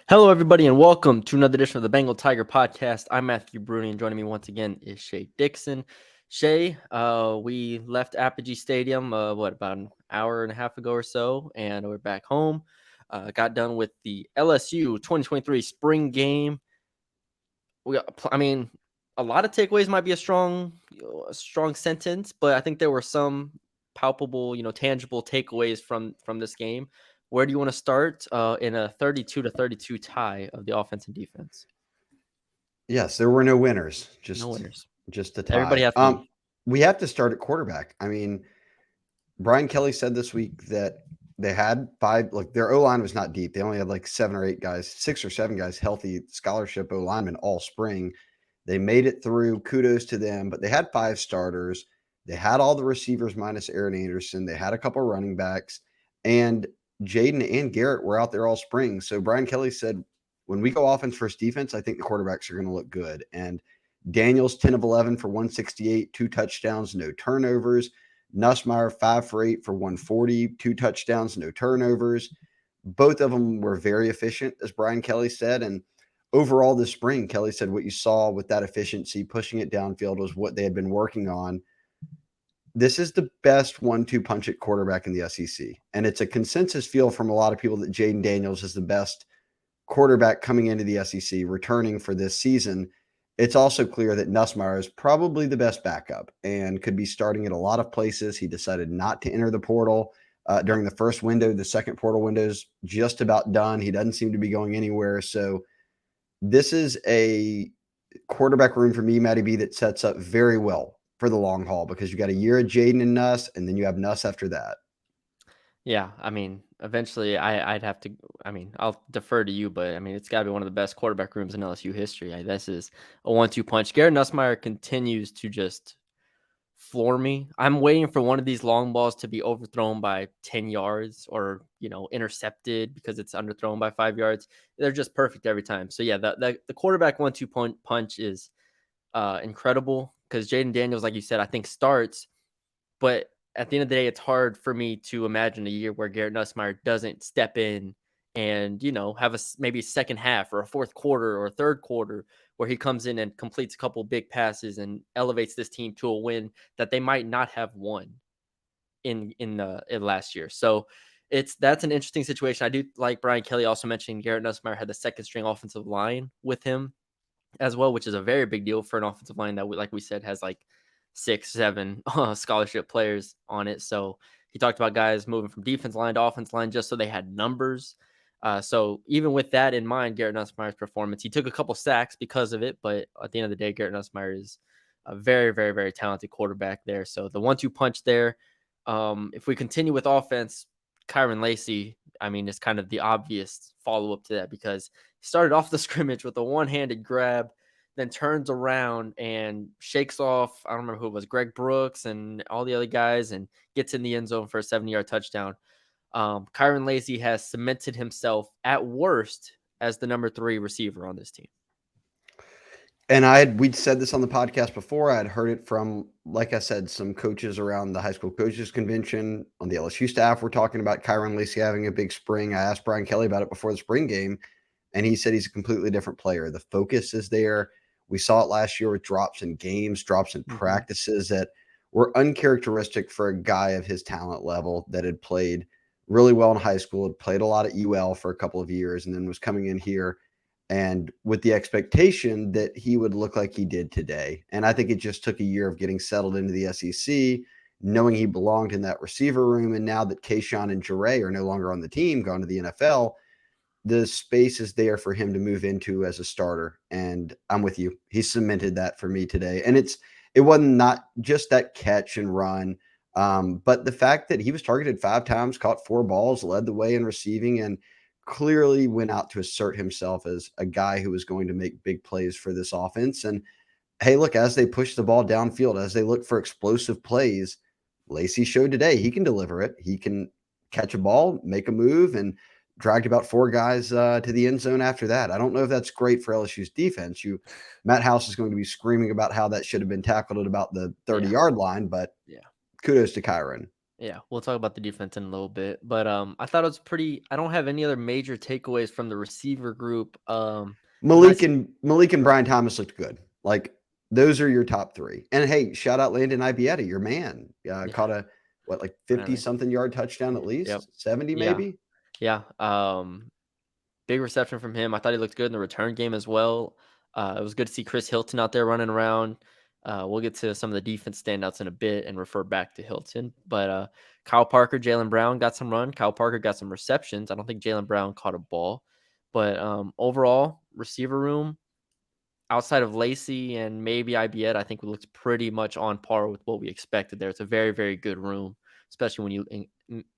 Hello, everybody, and welcome to another edition of the Bengal Tiger Podcast. I'm Matthew Brune, and joining me once again is Shea Dixon. Shea, we left Apogee Stadium, about an hour and a half ago or so, and we're back home. Got done with the LSU 2023 Spring Game. A lot of takeaways might be a strong sentence, but I think there were some palpable, tangible takeaways from this game. Where do you want to start in a 32-32 tie of the offense and defense? Yes, there were no winners, No just winners. just a Everybody tie. has to win. We have to start at quarterback. I mean, Brian Kelly said this week that they had five, like their O line was not deep. They only had like 7 or 8 guys, 6 or 7 guys healthy scholarship O linemen all spring. They made it through. Kudos to them, but they had 5 starters. They had all the receivers minus Aaron Anderson. They had a couple running backs, and Jaden and Garrett were out there all spring. So Brian Kelly said, when we go offense versus defense, I think the quarterbacks are going to look good. And Daniels 10 of 11 for 168, 2 touchdowns, no turnovers. Nussmeier 5 for 8 for 140, 2 touchdowns, no turnovers. Both of them were very efficient, as Brian Kelly said. And overall this spring, Kelly said what you saw with that efficiency, pushing it downfield, was what they had been working on. This is the best 1-2 punch at quarterback in the SEC. And it's a consensus feel from a lot of people that Jaden Daniels is the best quarterback coming into the SEC, returning for this season. It's also clear that Nussmeier is probably the best backup and could be starting at a lot of places. He decided not to enter the portal during the first window. The second portal window is just about done. He doesn't seem to be going anywhere. So this is a quarterback room for me, Matty B, that sets up very well for the long haul because you got a year of Jaden and Nuss, and then you have Nuss after that. Yeah, eventually I'd have to. I'll defer to you, but it's got to be one of the best quarterback rooms in LSU history. This is a 1-2 punch. Garrett Nussmeier continues to just floor me. I'm waiting for one of these long balls to be overthrown by 10 yards or, intercepted because it's underthrown by 5 yards. They're just perfect every time. So yeah, the quarterback 1-2 punch is incredible because Jaden Daniels, like you said, I think starts, but at the end of the day, it's hard for me to imagine a year where Garrett Nussmeier doesn't step in and, have maybe a second half or a fourth quarter or a third quarter where he comes in and completes a couple big passes and elevates this team to a win that they might not have won in last year. So that's an interesting situation. I do like Brian Kelly also mentioning Garrett Nussmeier had the second string offensive line with him as well, which is a very big deal for an offensive line that, like we said, has like 6, 7 scholarship players on it. So he talked about guys moving from defense line to offense line just so they had numbers. So even with that in mind, Garrett Nussmeier's performance, he took a couple sacks because of it, but at the end of the day, Garrett Nussmeier is a very, very, very talented quarterback there. So the 1-2 punch there. If we continue with offense, Kyron Lacy, is kind of the obvious follow up to that because he started off the scrimmage with a one-handed grab, then turns around and shakes off, I don't remember who it was, Greg Brooks and all the other guys, and gets in the end zone for a 70-yard touchdown. Kyron Lacy has cemented himself at worst as the number 3 receiver on this team. And we'd said this on the podcast before. I had heard it from, like I said, some coaches around the high school coaches convention on the LSU staff. We're talking about Kyron Lacy having a big spring. I asked Brian Kelly about it before the spring game, and he said he's a completely different player. The focus is there. We saw it last year with drops in games, drops in practices that were uncharacteristic for a guy of his talent level that had played really well in high school, had played a lot at UL for a couple of years, and then was coming in here and with the expectation that he would look like he did today. And I think it just took a year of getting settled into the SEC, knowing he belonged in that receiver room. And now that Kayshawn and Jure are no longer on the team, gone to the NFL, the space is there for him to move into as a starter. And I'm with you. He cemented that for me today. And it wasn't not just that catch and run, but the fact that he was targeted 5 times, caught 4 balls, led the way in receiving, and clearly went out to assert himself as a guy who was going to make big plays for this offense. And hey, look, as they push the ball downfield, as they look for explosive plays, Lacy showed today he can deliver it. He can catch a ball, make a move, and dragged about 4 guys to the end zone after that. I don't know if that's great for LSU's defense. Matt House is going to be screaming about how that should have been tackled at about the 30-yard line, but Yeah. kudos to Kyron. Yeah, we'll talk about the defense in a little bit, but I thought it was pretty. I don't have any other major takeaways from the receiver group. Malik Nice. and Malik and Brian Thomas looked good. Like those are your top three. And hey, shout out Landon Ibieta, your man. Yeah, Caught a what like 50 finally. something yard touchdown at Yep. least, 70 Yeah. maybe. Yeah. Big reception from him. I thought he looked good in the return game as well. It was good to see Chris Hilton out there running around. We'll get to some of the defense standouts in a bit and refer back to Hilton. But Kyle Parker, Jalen Brown got some run. Kyle Parker got some receptions. I don't think Jalen Brown caught a ball. But overall, receiver room, outside of Lacy and maybe Ibiet, I think it looks pretty much on par with what we expected there. It's a very, very good room, especially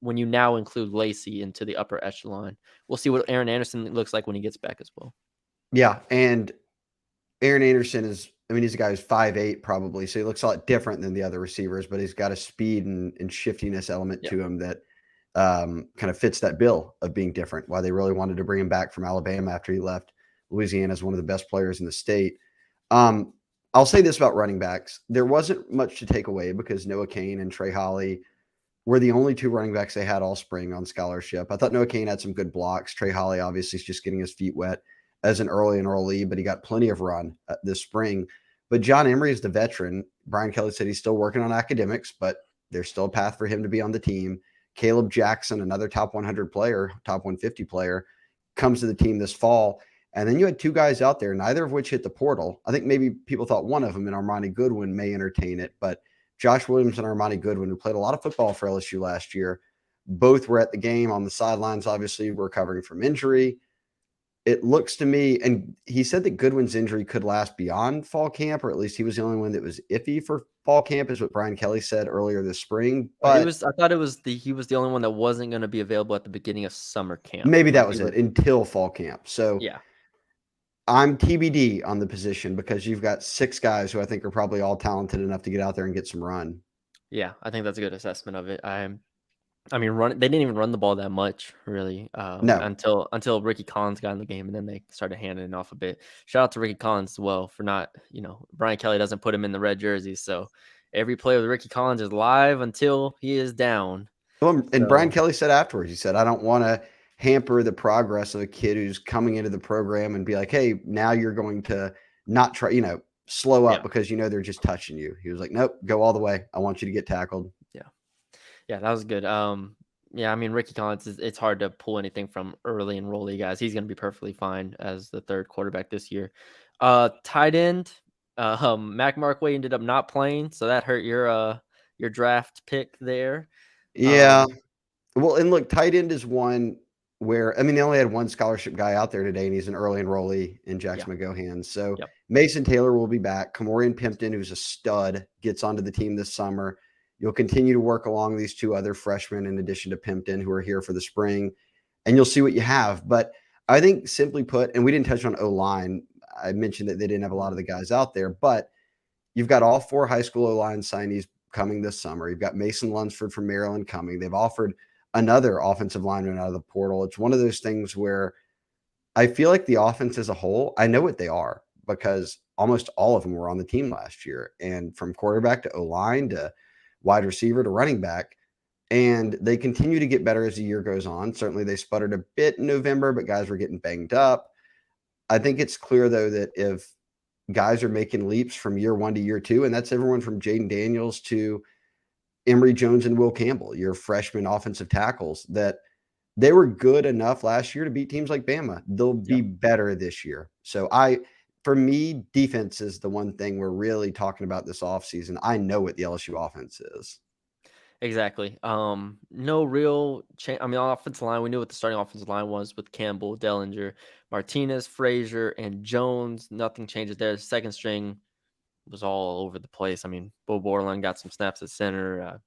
when you now include Lacy into the upper echelon. We'll see what Aaron Anderson looks like when he gets back as well. Yeah. And Aaron Anderson is, I mean, he's a guy who's 5'8 probably. So he looks a lot different than the other receivers, but he's got a speed and shiftiness element Yeah. to him that kind of fits that bill of being different. Why they really wanted to bring him back from Alabama after he left Louisiana as one of the best players in the state. Um, I'll say this about running backs. There wasn't much to take away because Noah Cain and Trey Holly were the only two running backs they had all spring on scholarship. I thought Noah Cain had some good blocks. Trey Holly obviously is just getting his feet wet as an early enrollee, but he got plenty of run this spring. But John Emery is the veteran. Brian Kelly said he's still working on academics, but there's still a path for him to be on the team. Caleb Jackson, another top 100 player, top 150 player, comes to the team this fall. And then you had two guys out there, neither of which hit the portal. I think maybe people thought one of them, and Armani Goodwin, may entertain it, but Josh Williams and Armani Goodwin, who played a lot of football for LSU last year, both were at the game on the sidelines, obviously recovering from injury. It looks to me, and he said that Goodwin's injury could last beyond fall camp, or at least he was the only one that was iffy for fall camp, is what Brian Kelly said earlier this spring. He But was. I thought he was the only one that wasn't going to be available at the beginning of summer camp. maybe Like that they was were. it until fall camp. So Yeah. I'm TBD on the position because you've got six guys who I think are probably all talented enough to get out there and get some run. Yeah. I think that's a good assessment of it. I mean, they didn't even run the ball that much, really, No, until Ricky Collins got in the game, and then they started handing it off a bit. Shout out to Ricky Collins as well for not, Brian Kelly doesn't put him in the red jerseys, so every play with Ricky Collins is live until he is down. well, and Brian So Kelly said afterwards, he said, I don't want to hamper the progress of a kid who's coming into the program and be like, hey, now you're going to not try, slow yeah, up because they're just touching you. He was like, nope, go all the way. I want you to get tackled. yeah, yeah, that was good. Yeah, I mean Ricky Collins it's hard to pull anything from early enrollee guys. He's going to be perfectly fine as the third quarterback this year. Tight end, Mac Markway ended up not playing, so that hurt your draft pick there. Yeah. Um, Well, and look, tight end is one where, I mean, they only had one scholarship guy out there today, and he's an early enrollee in yeah, Jackson McGohan. So yep, Mason Taylor will be back. Kamorian Pimpton, who's a stud, gets onto the team this summer. You'll continue to work along these two other freshmen in addition to Pimpton, who are here for the spring, and you'll see what you have. But I think simply put, and we didn't touch on O-line. I mentioned that they didn't have a lot of the guys out there, but you've got all four high school O-line signees coming this summer. You've got Mason Lunsford from Maryland coming. They've offered another offensive lineman out of the portal. It's one of those things where I feel like the offense as a whole, I know what they are because almost all of them were on the team last year. And from quarterback to O-line to wide receiver to running back. And they continue to get better as the year goes on. Certainly they sputtered a bit in November, but guys were getting banged up. I think it's clear, though, that if guys are making leaps from year one to year two, and that's everyone from Jaden Daniels to Emory Jones and Will Campbell, your freshman offensive tackles, that they were good enough last year to beat teams like Bama. They'll be yep. better this year. So for me, defense is the one thing we're really talking about this offseason. I know what the LSU offense is. Exactly. No real change. I mean, on offensive line, we knew what the starting offensive line was with Campbell, Dellinger, Martinez, Frazier, and Jones. Nothing changes there. The second string was all over the place. I mean, Bo Borland got some snaps at center.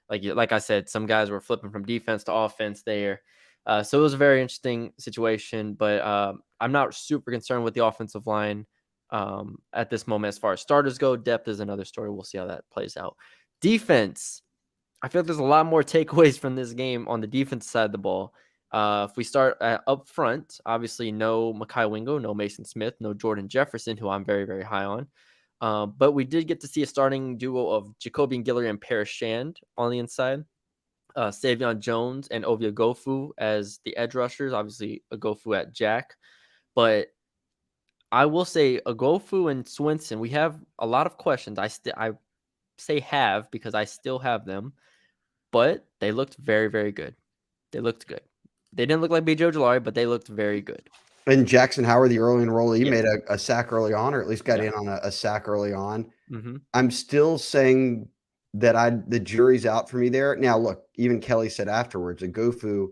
Like I said, some guys were flipping from defense to offense there. So it was a very interesting situation. But I'm not super concerned with the offensive line at this moment as far as starters go. Depth is another story. We'll see how that plays out. Defense. I feel like there's a lot more takeaways from this game on the defense side of the ball. If we start up front, obviously no Mekhi Wingo, no Mason Smith, no Jordan Jefferson, who I'm very, very high on. But we did get to see a starting duo of Jacobian Guillory and Paris Shand on the inside. Savion Jones and Ovia Gofu as the edge rushers. Obviously, Gofu at Jack. But I will say Gofu and Swinson, we have a lot of questions. I say have because I still have them, but they looked very, very good. They looked good. They didn't look like B.J. Ojolari, but they looked very good. And Jackson Howard, the early enrollee, Yes. made a sack early on, or at least got Yeah. in on a sack early on. Mm-hmm. I'm still saying that the jury's out for me there. Now, look, even Kelly said afterwards, Gofu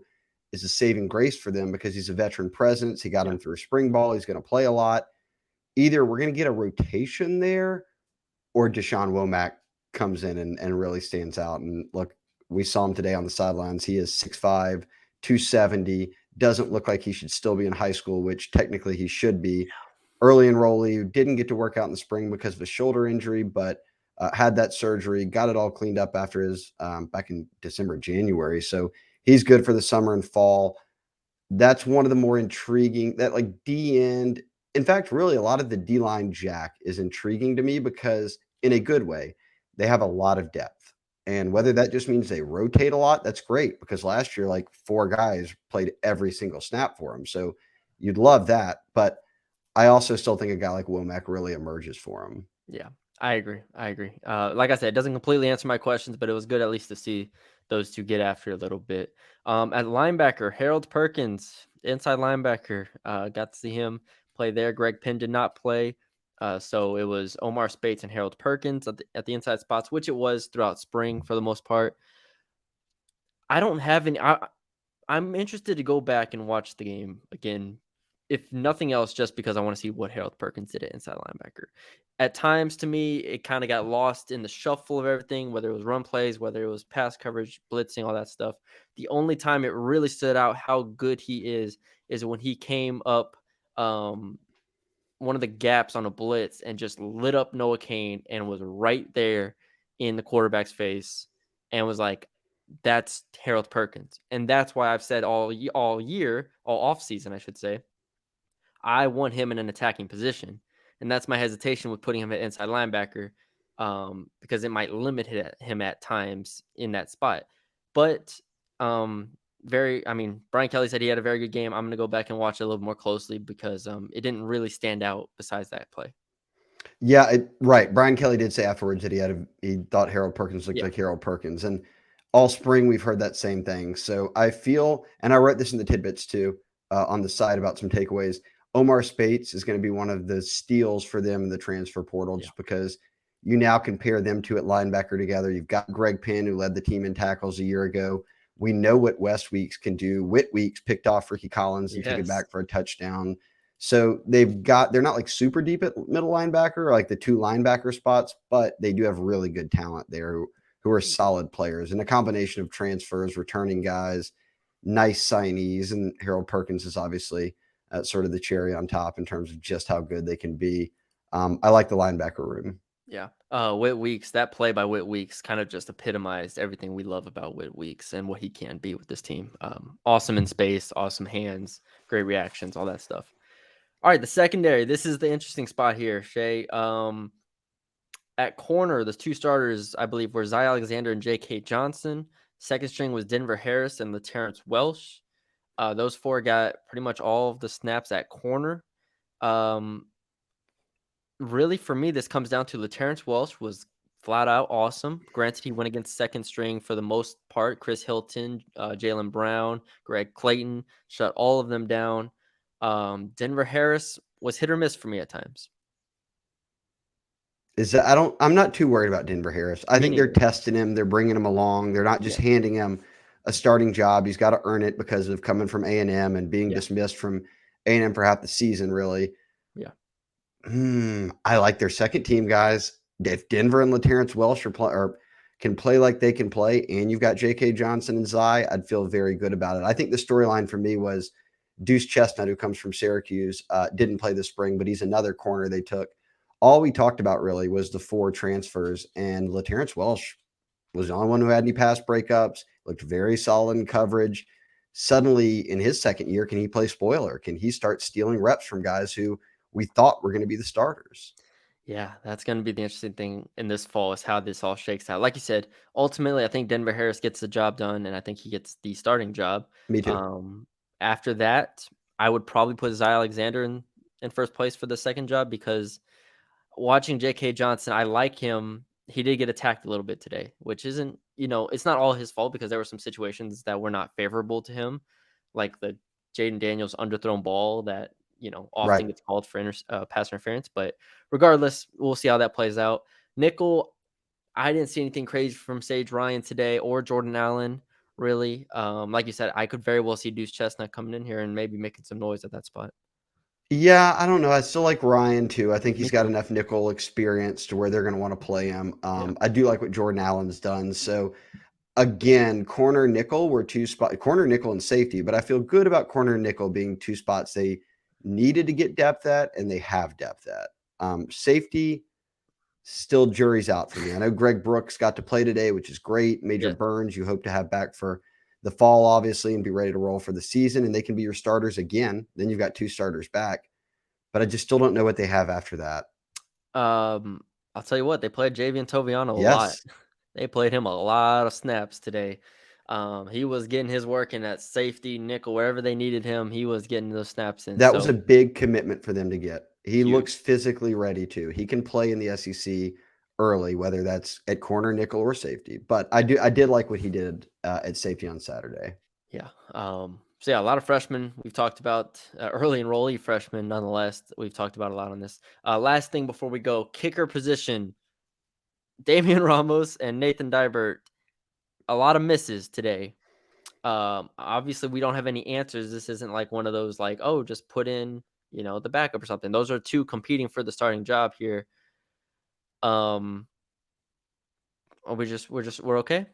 is a saving grace for them because he's a veteran presence. He got Yeah. him through spring ball. He's going to play a lot. Either we're going to get a rotation there, or Deshaun Womack comes in and really stands out. And look, we saw him today on the sidelines. He is 6'5", 270. Doesn't look like he should still be in high school, which technically he should be. Early enrollee, didn't get to work out in the spring because of a shoulder injury, but had that surgery, got it all cleaned up after his back in December, January. So he's good for the summer and fall. That's one of the more intriguing, that like D end. In fact, really a lot of the D line jack is intriguing to me because in a good way, they have a lot of depth. And whether that just means they rotate a lot, that's great because last year, like 4 guys played every single snap for them. So you'd love that. But I also still think a guy like Womack really emerges for him. Yeah, I agree. I agree. Like I said, it doesn't completely answer my questions, but it was good at least to see those two get after a little bit. At linebacker, Harold Perkins, inside linebacker, got to see him play there. Greg Penn did not play. So it was Omar Spates and Harold Perkins at the inside spots, which it was throughout spring for the most part. I don't have any. I'm interested to go back and watch the game again, if nothing else, just because I want to see what Harold Perkins did at inside linebacker. At times, to me, it kind of got lost in the shuffle of everything, whether it was run plays, whether it was pass coverage, blitzing, all that stuff. The only time it really stood out how good he is when he came up one of the gaps on a blitz and just lit up Noah Kane and was right there in the quarterback's face and was like, that's Harold Perkins. And that's why I've said all year, all off season, I should say, I want him in an attacking position. And that's my hesitation with putting him at inside linebacker because it might limit him at times in that spot. But Brian Kelly said he had a very good game. I'm going to go back and watch it a little more closely because it didn't really stand out besides that play. Yeah, right. Brian Kelly did say afterwards that he thought Harold Perkins looked like Harold Perkins, and all spring we've heard that same thing. So I feel, and I wrote this in the tidbits too on the side about some takeaways. Omar Spates is going to be one of the steals for them in the transfer portal, just because you now compare them two at linebacker together. You've got Greg Penn, who led the team in tackles a year ago. We know what West Weeks can do. Whit Weeks picked off Ricky Collins and took it back for a touchdown. So they're not like super deep at middle linebacker, like the 2 linebacker spots, but they do have really good talent there who are solid players, and a combination of transfers, returning guys, nice signees. And Harold Perkins is obviously sort of the cherry on top in terms of just how good they can be. I like the linebacker room. Yeah. Whit Weeks, that play by Whit Weeks kind of just epitomized everything we love about Whit Weeks and what he can be with this team. Awesome in space, awesome hands, great reactions, all that stuff. All right, the secondary. This is the interesting spot here, Shea. At corner, the 2 starters, I believe, were Zy Alexander and J.K. Johnson. Second string was Denver Harris and LaTerrence Welsh. Those 4 got pretty much all of the snaps at corner. Really, for me, this comes down to LaTerrence Welsh was flat out awesome. Granted, he went against second string for the most part. Chris Hilton, Jalen Brown, Greg Clayton, shut all of them down. Denver Harris was hit or miss for me at times. I'm not too worried about Denver Harris. I think they're testing him. They're bringing him along. They're not just handing him a starting job. He's got to earn it because of coming from A&M and being dismissed from A&M for half the season, really. Yeah. I like their second team guys. If Denver and LaTerrence Welsh can play like they can play, and you've got J.K. Johnson and Zy, I'd feel very good about it. I think the storyline for me was Deuce Chestnut, who comes from Syracuse, didn't play this spring, but he's another corner they took. All we talked about really was the 4 transfers, and LaTerrence Welsh was the only one who had any pass breakups, looked very solid in coverage. Suddenly, in his second year, can he play spoiler? Can he start stealing reps from guys who we thought were going to be the starters? Yeah, that's going to be the interesting thing in this fall is how this all shakes out. Like you said, ultimately, I think Denver Harris gets the job done, and I think he gets the starting job. Me too. After that, I would probably put Zy Alexander in first place for the second job because watching J.K. Johnson, I like him. He did get attacked a little bit today, which isn't, it's not all his fault because there were some situations that were not favorable to him, like the Jaden Daniels underthrown ball that, Right. often gets called for pass interference. But regardless, we'll see how that plays out. Nickel, I didn't see anything crazy from Sage Ryan today or Jordan Allen, really. Like you said, I could very well see Deuce Chestnut coming in here and maybe making some noise at that spot. Yeah, I don't know. I still like Ryan too. I think Me he's got too. enough nickel experience to where they're going to want to play him. Yeah. I do like what Jordan Allen's done. So again, corner nickel were two spot corner nickel and safety, but I feel good about corner nickel being two spots they needed to get depth at and they have depth at. Safety, still jury's out for me. I know Greg Brooks got to play today, which is great. Major Yes. Burns, you hope to have back for the fall, obviously, and be ready to roll for the season, and they can be your starters again. Then you've got two starters back. But I just still don't know what they have after that. I'll tell you what, they played Javian Toviano a lot. Yes, They played him a lot of snaps today. He was getting his work in at safety, nickel, wherever they needed him. He was getting those snaps in. that was a So big commitment for them to get. He looks huge. physically ready to. He can play in the SEC early, whether that's at corner, nickel, or safety. But I did like what he did at safety on Saturday. Yeah. So yeah, a lot of freshmen we've talked about, early enrollee freshmen, nonetheless. We've talked about a lot on this. Last thing before we go, kicker position. Damian Ramos and Nathan Dybert. A lot of misses today. Obviously we don't have any answers. This isn't like one of those like, oh, just put in, the backup or something. Those are two competing for the starting job here. Um, are we're okay.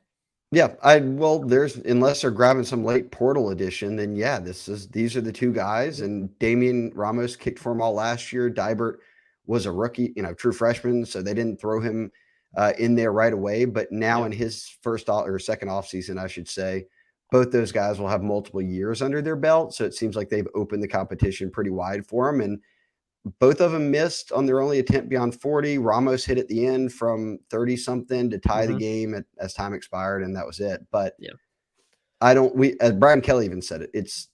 Yeah, I well, there's unless they're grabbing some late portal edition, then yeah, these are the two guys. And Damian Ramos kicked for them all last year. Dybert was a rookie, true freshman, so they didn't throw him in there right away. But now Yeah, in his or second off season, I should say, both those guys will have multiple years under their belt. So it seems like they've opened the competition pretty wide for them. And both of them missed on their only attempt beyond 40. Ramos hit at the end from 30 something to tie the hmm game as time expired, and that was it. But yeah, I don't, we, as Brian Kelly even said it, it's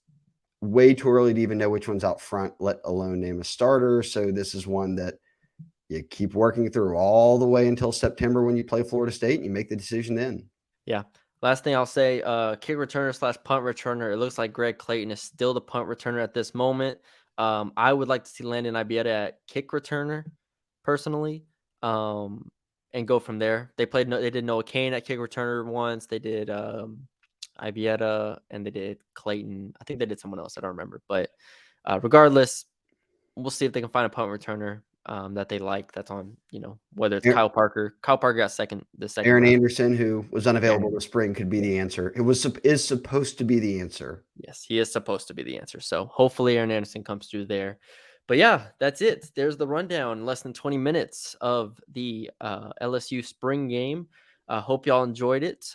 way too early to even know which one's out front, let alone name a starter. So this is one that you keep working through all the way until September when you play Florida State and you make the decision then. yeah. Last thing I'll say, kick returner slash punt returner. It looks like Greg Clayton is still the punt returner at this moment. I would like to see Landon Ibieta at kick returner, personally, and go from there. They did Noah Kane at kick returner once. They did Ibieta and they did Clayton. I think they did someone else. I don't remember, but regardless, we'll see if they can find a punt returner that they like. That's on, whether it's Kyle Parker. Kyle Parker got the second Aaron round. Anderson, who was Aaron unavailable this Anderson. spring, could be Yeah. the answer. Is supposed to be the answer. Yes, he is supposed to be the answer. So hopefully Aaron Anderson comes through there. But yeah, that's it. There's the rundown. Less than 20 minutes of the LSU spring game. Hope y'all enjoyed it.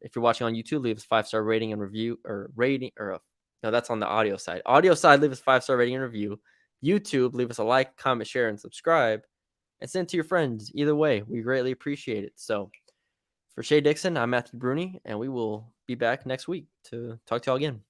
If you're watching on YouTube, leave us 5-star rating and review or rating or no, that's on the audio side. Audio side, leave us 5-star rating and review. YouTube, leave us a like, comment, share, and subscribe, and send it to your friends. Either way, we greatly appreciate it. So for Shea Dixon, I'm Matthew Brune, and we will be back next week to talk to y'all again.